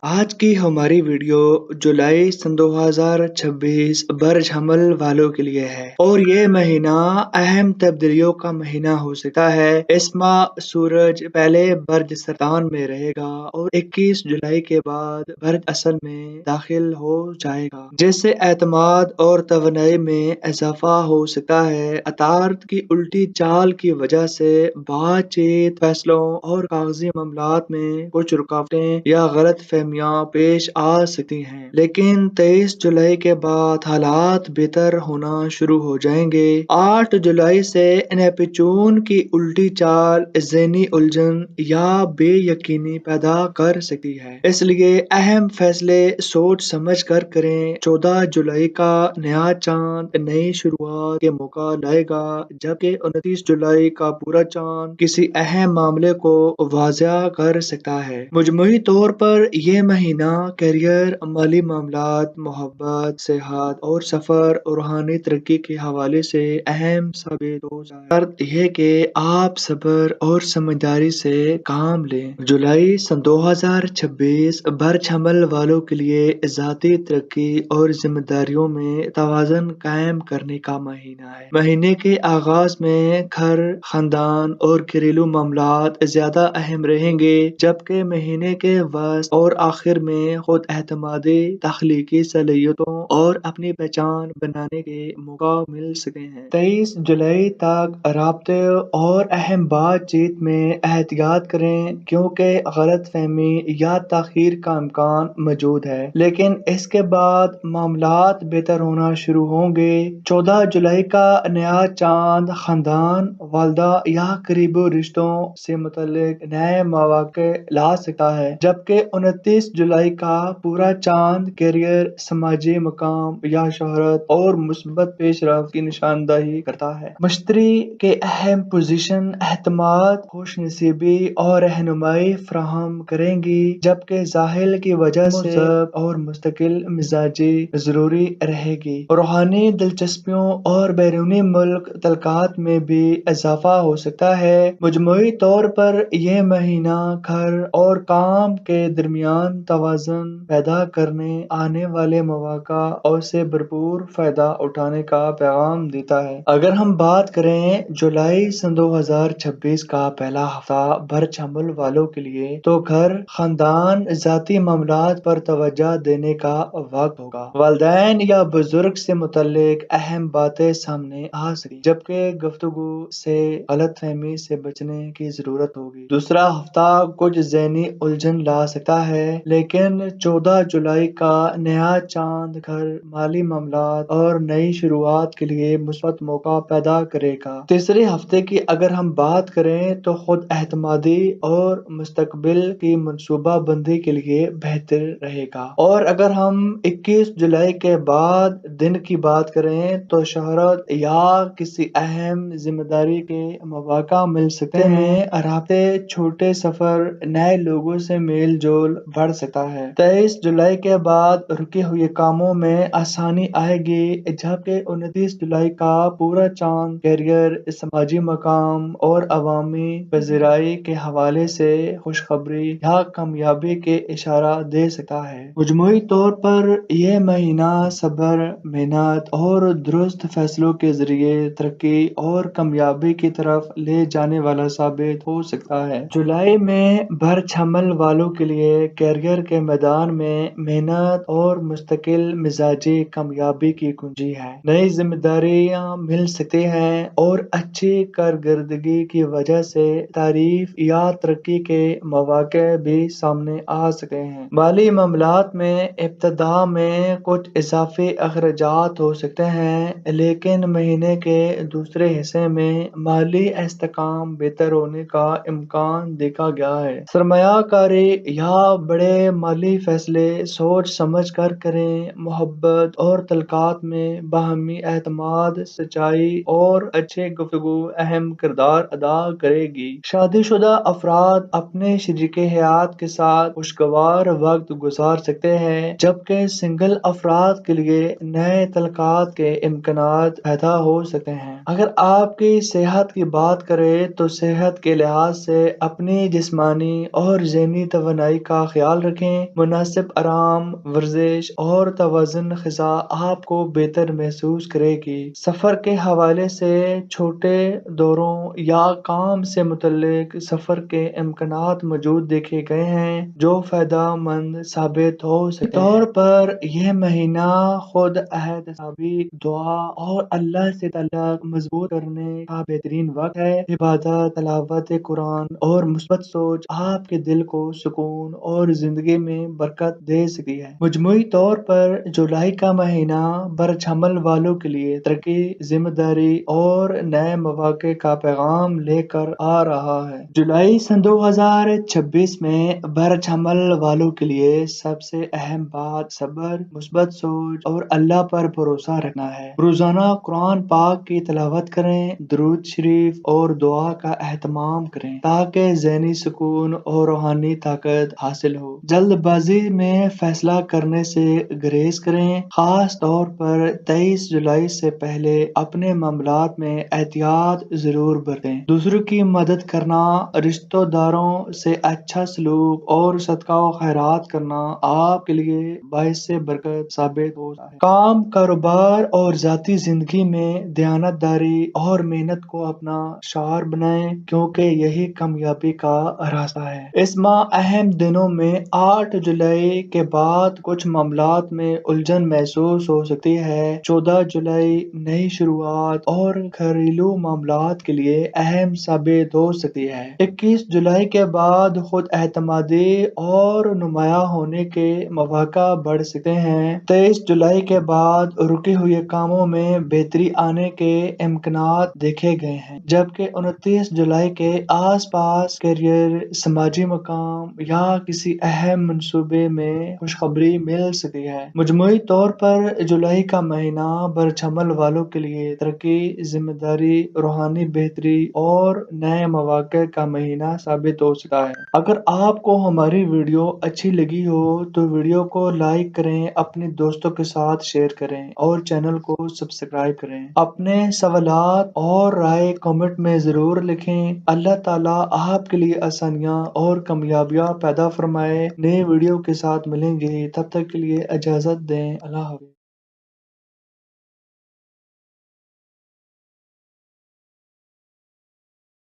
آج کی ہماری ویڈیو جولائی سن 2026 برج حمل والوں کے لیے ہے اور یہ مہینہ اہم تبدیلیوں کا مہینہ ہو سکتا ہے۔ اس ماہ سورج پہلے برج سرطان میں رہے گا اور 21 جولائی کے بعد برج اسد میں داخل ہو جائے گا، جس سے اعتماد اور توانائی میں اضافہ ہو سکتا ہے۔ عطارد کی الٹی چال کی وجہ سے بات چیت، فیصلوں اور کاغذی معاملات میں کچھ رکاوٹیں یا غلط فہمیاں پیش آ سکتی ہیں، لیکن 23 جولائی کے بعد حالات بہتر ہونا شروع ہو جائیں گے۔ 8 جولائی سے نیپچون کی الٹی چال ذہنی الجھن یا بے یقینی پیدا کر سکتی ہے، اس لیے اہم فیصلے سوچ سمجھ کر کریں۔ 14 جولائی کا نیا چاند نئی شروعات کے موقع لائے گا، جبکہ 29 جولائی کا پورا چاند کسی اہم معاملے کو واضح کر سکتا ہے۔ مجموعی طور پر یہ مہینہ کیریئر، مالی معاملات، محبت، صحت اور سفر اور روحانی ترقی کے حوالے سے اہم ثابت ہو جائے گا۔ شرط یہ کہ آپ صبر اور سمجھداری سے کام لیں۔ جولائی سن 2026 برج حمل والوں کے لیے ذاتی ترقی اور ذمہ داریوں میں توازن قائم کرنے کا مہینہ ہے۔ مہینے کے آغاز میں گھر، خاندان اور گھریلو معاملات زیادہ اہم رہیں گے، جبکہ مہینے کے وسط اور آخر میں خود اعتمادی، تخلیقی صلاحیتوں اور اپنی پہچان بنانے کے موقع مل سکتے ہیں۔ 23 جولائی تک رابطے اور اہم بات چیت میں احتیاط کریں، کیونکہ غلط فہمی یا تاخیر کا امکان موجود ہے، لیکن اس کے بعد معاملات بہتر ہونا شروع ہوں گے۔ 14 جولائی کا نیا چاند خاندان، والدہ یا قریبی رشتوں سے متعلق نئے مواقع لا سکتا ہے، جبکہ 29 جولائی کا پورا چاند کیریئر، سماجی مقام یا شہرت اور مثبت پیش رفت کی نشاندہی کرتا ہے۔ مشتری کے اہم پوزیشن اعتماد، خوش نصیبی اور رہنمائی فراہم کریں گی، جبکہ زحل کی وجہ سے مہذب اور مستقل مزاجی ضروری رہے گی۔ روحانی دلچسپیوں اور بیرونی ملک تعلقات میں بھی اضافہ ہو سکتا ہے۔ مجموعی طور پر یہ مہینہ گھر اور کام کے درمیان توازن پیدا کرنے، آنے والے مواقع اور سے بھرپور فائدہ اٹھانے کا پیغام دیتا ہے۔ اگر ہم بات کریں جولائی سن 2026 کا پہلا ہفتہ برج حمل والوں کے لیے، تو گھر، خاندان، ذاتی معاملات پر توجہ دینے کا وقت ہوگا۔ والدین یا بزرگ سے متعلق اہم باتیں سامنے آ سکتی ہیں، جبکہ گفتگو سے غلط فہمی سے بچنے کی ضرورت ہوگی۔ دوسرا ہفتہ کچھ ذہنی الجھن لا سکتا ہے، لیکن 14 جولائی کا نیا چاند گھر، مالی معاملات اور نئی شروعات کے لیے مثبت موقع پیدا کرے گا۔ تیسرے ہفتے کی اگر ہم بات کریں تو خود اعتمادی اور مستقبل کی منصوبہ بندی کے لیے بہتر رہے گا۔ اور اگر ہم 21 جولائی کے بعد دن کی بات کریں تو شہرت یا کسی اہم ذمہ داری کے مواقع مل سکتے ہیں۔ رابطے، چھوٹے سفر، نئے لوگوں سے میل جول بڑھ سکتا ہے۔ 23 جولائی کے بعد رکے ہوئے کاموں میں آسانی آئے گی، جبکہ 29 جولائی کا پورا چاند کیریئر، سماجی مقام اور عوامی پذیرائی کے حوالے سے خوشخبری یا کامیابی کے اشارہ دے سکتا ہے۔ مجموعی طور پر یہ مہینہ صبر، محنت اور درست فیصلوں کے ذریعے ترقی اور کامیابی کی طرف لے جانے والا ثابت ہو سکتا ہے۔ جولائی میں برج حمل والوں کے لیے کیریئر کے میدان میں محنت اور مستقل مزاجی کامیابی کی کنجی ہے۔ نئی ذمہ داریاں مل سکتی ہیں اور اچھی کارکردگی کی وجہ سے تعریف یا ترقی کے مواقع بھی سامنے آ سکتے ہیں۔ مالی معاملات میں ابتدا میں کچھ اضافی اخراجات ہو سکتے ہیں، لیکن مہینے کے دوسرے حصے میں مالی استحکام بہتر ہونے کا امکان دیکھا گیا ہے۔ سرمایہ کاری یا بڑے مالی فیصلے سوچ سمجھ کر کریں۔ محبت اور تعلقات میں باہمی اعتماد، سچائی اور اچھی گفتگو اہم کردار ادا کرے گی۔ شادی شدہ افراد اپنے شریک حیات کے ساتھ خوشگوار وقت گزار سکتے ہیں، جبکہ سنگل افراد کے لیے نئے تعلقات کے امکانات پیدا ہو سکتے ہیں۔ اگر آپ کی صحت کی بات کریں تو صحت کے لحاظ سے اپنی جسمانی اور ذہنی توانائی کا خیال خیال رکھیں۔ مناسب آرام، ورزش اور توازن غذا آپ کو بہتر محسوس کرے گی۔ سفر کے حوالے سے چھوٹے دوروں یا کام سے متعلق سفر کے امکانات موجود دیکھے گئے ہیں جو فائدہ مند ثابت ہو سکتے ہیں۔ طور پر یہ مہینہ خود احتسابی، دعا اور اللہ سے تعلق مضبوط کرنے کا بہترین وقت ہے۔ عبادت، تلاوت قرآن اور مثبت سوچ آپ کے دل کو سکون اور زندگی میں برکت دے سکتی ہے۔ مجموعی طور پر جولائی کا مہینہ برج حمل والوں کے لیے ترقی، ذمہ داری اور نئے مواقع کا پیغام لے کر آ رہا ہے۔ جولائی سن 2026 میں برج حمل والوں کے لیے سب سے اہم بات صبر، مثبت سوچ اور اللہ پر بھروسہ رکھنا ہے۔ روزانہ قرآن پاک کی تلاوت کریں، درود شریف اور دعا کا اہتمام کریں تاکہ ذہنی سکون اور روحانی طاقت حاصل ہو۔ جلد بازی میں فیصلہ کرنے سے گریز کریں، خاص طور پر 23 جولائی سے پہلے اپنے معاملات میں احتیاط ضرور برتیں۔ دوسروں کی مدد کرنا، رشتہ داروں سے اچھا سلوک اور صدقہ و خیرات کرنا آپ کے لیے باعث برکت ثابت ہو سکتا ہے۔ کام، کاروبار اور ذاتی زندگی میں دیانت داری اور محنت کو اپنا شعار بنائیں کیونکہ یہی کامیابی کا راستہ ہے۔ اس ماہ اہم دنوں میں 8 جولائی کے بعد کچھ معاملات میں الجھن محسوس ہو سکتی ہے۔ 14 جولائی نئی شروعات اور گھریلو معاملات کے لیے اہم ثابت ہو سکتی ہے۔ 21 جولائی کے بعد خود اعتمادی اور نمایاں ہونے کے مواقع بڑھ سکتے ہیں۔ 23 جولائی کے بعد رکے ہوئے کاموں میں بہتری آنے کے امکانات دیکھے گئے ہیں، جبکہ 29 جولائی کے آس پاس کیریئر، سماجی مقام یا کسی اہم منصوبے میں خوشخبری مل سکتی ہے۔ مجموعی طور پر جولائی کا مہینہ برج حمل والوں کے لیے ترقی، ذمہ داری، روحانی بہتری اور نئے مواقع کا مہینہ ثابت ہو سکتا ہے۔ اگر آپ کو ہماری ویڈیو اچھی لگی ہو تو ویڈیو کو لائک کریں، اپنے دوستوں کے ساتھ شیئر کریں اور چینل کو سبسکرائب کریں۔ اپنے سوالات اور رائے کامنٹ میں ضرور لکھیں۔ اللہ تعالیٰ آپ کے لیے آسانیاں اور کامیابیاں پیدا فرمائے۔ نئے ویڈیو کے ساتھ ملیں گے، تب تک کے لیے اجازت دیں۔ اللہ حافظ۔